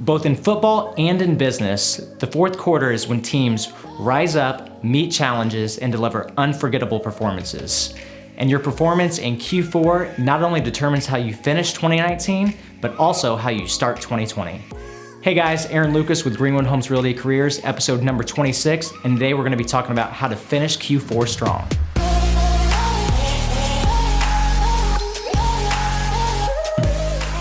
Both in football and in business, the fourth quarter is when teams rise up, meet challenges, and deliver unforgettable performances. And your performance in Q4 not only determines how you finish 2019, but also how you start 2020. Hey guys, Aaron Lucas with Greenwood Homes Realty Careers, episode number 26, and today we're gonna be talking about how to finish Q4 strong.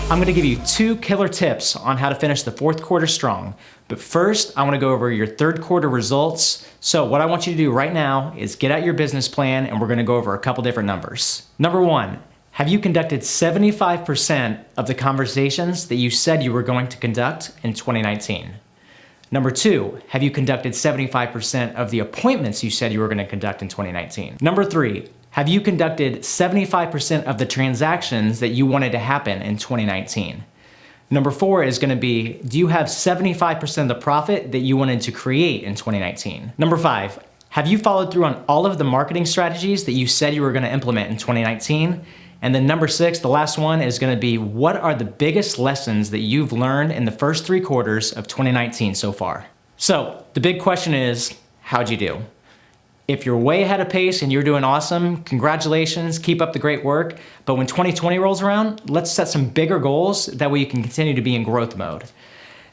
I'm gonna give you 2 killer tips on how to finish the fourth quarter strong. But first, I wanna go over your third quarter results. So what I want you to do right now is get out your business plan and we're gonna go over a couple different numbers. Number 1, have you conducted 75% of the conversations that you said you were going to conduct in 2019? Number 2, have you conducted 75% of the appointments you said you were gonna conduct in 2019? Number 3, have you conducted 75% of the transactions that you wanted to happen in 2019? Number 4 is gonna be, do you have 75% of the profit that you wanted to create in 2019? Number 5, have you followed through on all of the marketing strategies that you said you were gonna implement in 2019? And then number 6, the last one, is gonna be, what are the biggest lessons that you've learned in the first 3 quarters of 2019 so far? So the big question is, how'd you do? If you're way ahead of pace and you're doing awesome, congratulations, keep up the great work. But when 2020 rolls around, let's set some bigger goals, that way you can continue to be in growth mode.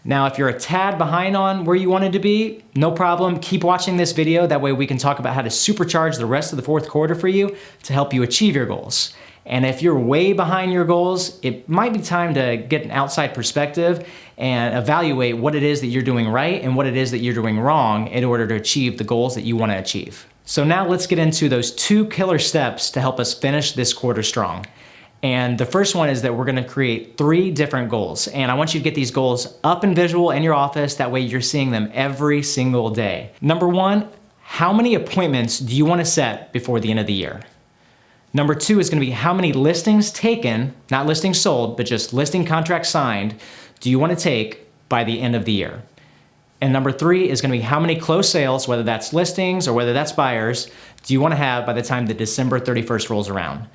Now, if you're a tad behind on where you wanted to be, no problem, keep watching this video, that way we can talk about how to supercharge the rest of the fourth quarter for you to help you achieve your goals. And if you're way behind your goals, it might be time to get an outside perspective and evaluate what it is that you're doing right and what it is that you're doing wrong in order to achieve the goals that you want to achieve. So now let's get into those 2 killer steps to help us finish this quarter strong. And the first one is that we're gonna create 3 different goals. And I want you to get these goals up and visual in your office, that way you're seeing them every single day. Number 1, how many appointments do you want to set before the end of the year? Number 2 is gonna be, how many listings taken, not listings sold, but just listing contracts signed, do you wanna take by the end of the year? And number 3 is gonna be, how many closed sales, whether that's listings or whether that's buyers, do you wanna have by the time that December 31st rolls around?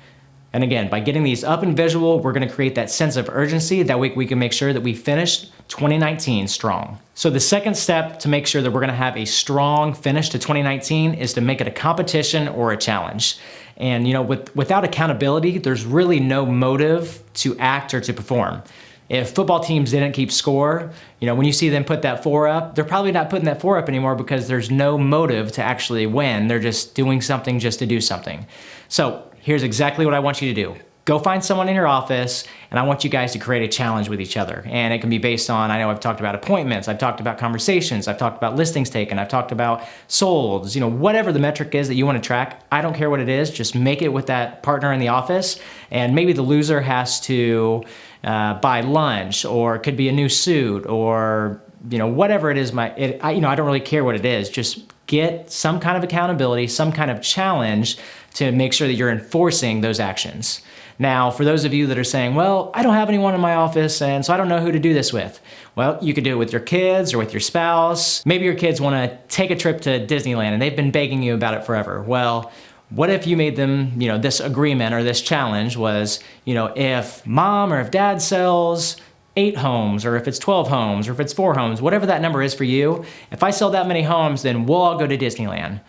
And again, by getting these up and visual, we're gonna create that sense of urgency, that way we can make sure that we finish 2019 strong. So the second step to make sure that we're gonna have a strong finish to 2019 is to make it a competition or a challenge. And you know, without accountability, there's really no motive to act or to perform. If football teams didn't keep score, you know, when you see them put that 4 up, they're probably not putting that 4 up anymore because there's no motive to actually win. They're just doing something just to do something. So here's exactly what I want you to do. Go find someone in your office, and I want you guys to create a challenge with each other. And it can be based on, I know I've talked about appointments, I've talked about conversations, I've talked about listings taken, I've talked about solds, you know, whatever the metric is that you want to track, I don't care what it is, just make it with that partner in the office. And maybe the loser has to buy lunch, or it could be a new suit, or you know, whatever it is, I don't really care what it is. Just get some kind of accountability, some kind of challenge to make sure that you're enforcing those actions. Now, for those of you that are saying, well, I don't have anyone in my office, and so I don't know who to do this with. Well, you could do it with your kids or with your spouse. Maybe your kids want to take a trip to Disneyland and they've been begging you about it forever. Well, what if you made them, you know, this agreement or this challenge was, you know, if mom or if dad sells 8 homes, or if it's 12 homes, or if it's 4 homes, whatever that number is for you, if I sell that many homes, then we'll all go to Disneyland.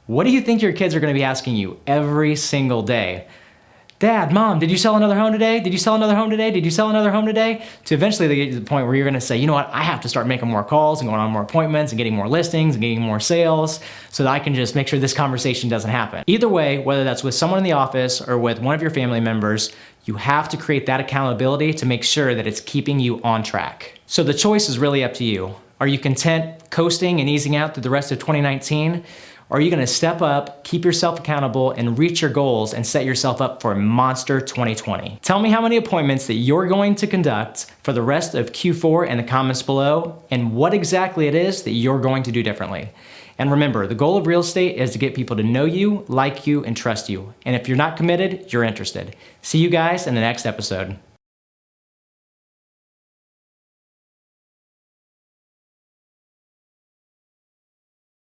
What do you think your kids are gonna be asking you every single day? Dad, Mom, did you sell another home today? Did you sell another home today? Did you sell another home today? To eventually they get to the point where you're gonna say, you know what, I have to start making more calls and going on more appointments and getting more listings and getting more sales so that I can just make sure this conversation doesn't happen. Either way, whether that's with someone in the office or with one of your family members, you have to create that accountability to make sure that it's keeping you on track. So the choice is really up to you. Are you content coasting and easing out through the rest of 2019? Or are you gonna step up, keep yourself accountable, and reach your goals and set yourself up for a monster 2020? Tell me how many appointments that you're going to conduct for the rest of Q4 in the comments below, and what exactly it is that you're going to do differently. And remember, the goal of real estate is to get people to know you, like you, and trust you. And if you're not committed, you're interested. See you guys in the next episode.